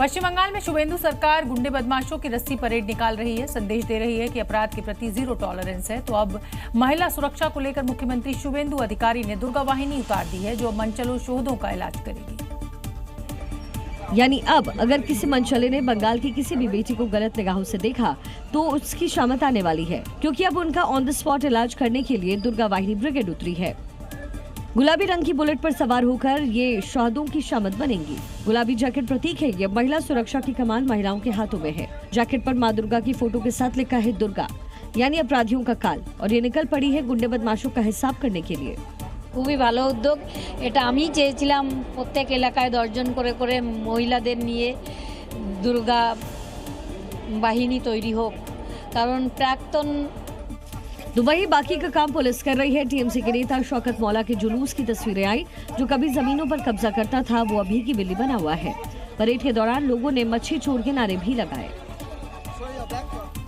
पश्चिम बंगाल में शुभेंदु सरकार गुंडे बदमाशों की रस्सी परेड निकाल रही है। संदेश दे रही है कि अपराध के प्रति जीरो टॉलरेंस है। तो अब महिला सुरक्षा को लेकर मुख्यमंत्री शुभेंदु अधिकारी ने दुर्गा वाहिनी उतार दी है, जो मनचलो शोधों का इलाज करेगी। यानी अब अगर किसी मनचले ने बंगाल की किसी भी बेटी को गलत निगाहों से देखा तो उसकी शामत आने वाली है, क्योंकि अब उनका ऑन द स्पॉट इलाज करने के लिए दुर्गा वाहिनी ब्रिगेड उतरी है। गुलाबी रंग की बुलेट पर सवार होकर ये शहीदों की शामत बनेंगी। गुलाबी जैकेट प्रतीक है। ये महिला सुरक्षा की कमान महिलाओं के हाथों में है। जैकेट पर मां दुर्गा की फोटो के साथ लिखा है दुर्गा, यानी अपराधियों का काल, और ये निकल पड़ी है गुंडे बदमाशों का हिसाब करने के लिए। খুবই ভালো উদ্যোগ। এটা আমি চেয়েছিলাম প্রত্যেক এলাকায় 10 জন করে মহিলাদের নিয়ে দুর্গা বাহিনী তৈরি হোক, কারণ প্রাক্তন। तो वही बाकी का काम पुलिस कर रही है। टीएमसी के नेता शौकत मौला के जुलूस की तस्वीरें आई। जो कभी जमीनों पर कब्जा करता था वो अभी की बिल्ली बना हुआ है। परेड के दौरान लोगों ने मच्छी चोर के नारे भी लगाए।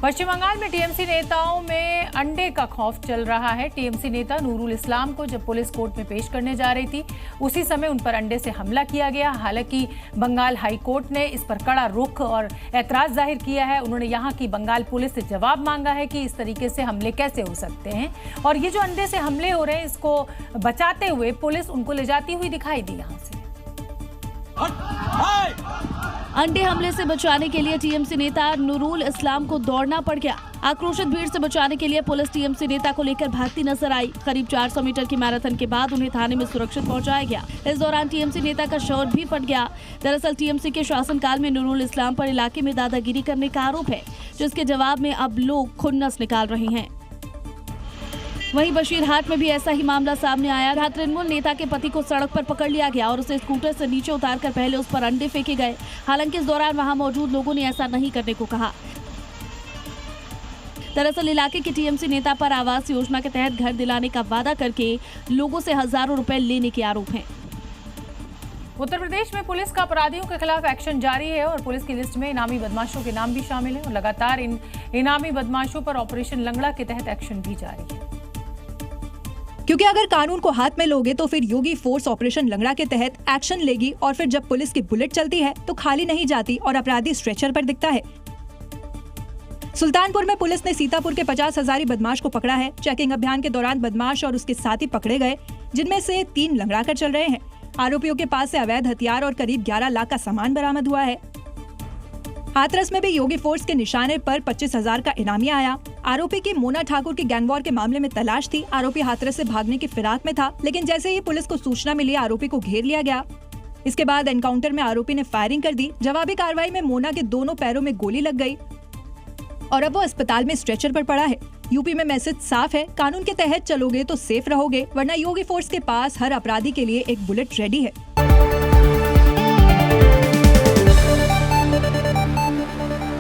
पश्चिम बंगाल में टीएमसी नेताओं में अंडे का खौफ चल रहा है। टीएमसी नेता नूरुल इस्लाम को जब पुलिस कोर्ट में पेश करने जा रही थी, उसी समय उन पर अंडे से हमला किया गया। हालांकि बंगाल हाई कोर्ट ने इस पर कड़ा रुख और ऐतराज जाहिर किया है। उन्होंने यहां की बंगाल पुलिस से जवाब मांगा है कि इस तरीके से हमले कैसे हो सकते हैं, और ये जो अंडे से हमले हो रहे हैं, इसको बचाते हुए पुलिस उनको ले जाती हुई दिखाई दी। यहां से अंडे हमले से बचाने के लिए टीएमसी नेता नूरुल इस्लाम को दौड़ना पड़ गया। आक्रोशित भीड़ से बचाने के लिए पुलिस टीएमसी नेता को लेकर भागती नजर आई। करीब 400 मीटर की मैराथन के बाद उन्हें थाने में सुरक्षित पहुंचाया गया। इस दौरान टीएमसी नेता का शर्ट भी फट गया। दरअसल टीएमसी के शासनकाल में नूरुल इस्लाम पर इलाके में दादागिरी करने का आरोप है, जिसके जवाब में अब लोग खुन्नस निकाल रहे हैं। वहीं बशीरहाट में भी ऐसा ही मामला सामने आया। जहां तृणमूल नेता के पति को सड़क पर पकड़ लिया गया और उसे स्कूटर से नीचे उतारकर पहले उस पर अंडे फेंके गए। हालांकि इस दौरान वहां मौजूद लोगों ने ऐसा नहीं करने को कहा। दरअसल इलाके के टीएमसी नेता पर आवास योजना के तहत घर दिलाने का वादा करके लोगों से हजारों रुपए लेने के आरोप हैं। उत्तर प्रदेश में पुलिस का अपराधियों के खिलाफ एक्शन जारी है और पुलिस की लिस्ट में इनामी बदमाशों के नाम भी शामिल है और लगातार इन इनामी बदमाशों पर ऑपरेशन लंगड़ा के तहत एक्शन भी जारी है। क्योंकि अगर कानून को हाथ में लोगे तो फिर योगी फोर्स ऑपरेशन लंगड़ा के तहत एक्शन लेगी, और फिर जब पुलिस की बुलेट चलती है तो खाली नहीं जाती और अपराधी स्ट्रेचर पर दिखता है। सुल्तानपुर में पुलिस ने सीतापुर के 50 हजारी बदमाश को पकड़ा है। चेकिंग अभियान के दौरान बदमाश और उसके साथी पकड़े गए, जिनमें से 3 लंगड़ा कर चल रहे हैं। आरोपियों के पास से अवैध हथियार और करीब 11 लाख का सामान बरामद हुआ है। हाथरस में भी योगी फोर्स के निशाने पर 25,000 का इनामिया आया। आरोपी की मोना ठाकुर की गैंगवॉर के मामले में तलाश थी। आरोपी हाथरस से भागने की फिराक में था, लेकिन जैसे ही पुलिस को सूचना मिली, आरोपी को घेर लिया गया। इसके बाद एनकाउंटर में आरोपी ने फायरिंग कर दी। जवाबी कार्रवाई में मोना के दोनों पैरों में गोली लग गई और अब वो अस्पताल में स्ट्रेचर पर पड़ा है। यूपी में मैसेज साफ है, कानून के तहत चलोगे तो सेफ रहोगे, वरना योगी फोर्स के पास हर अपराधी के लिए एक बुलेट रेडी है।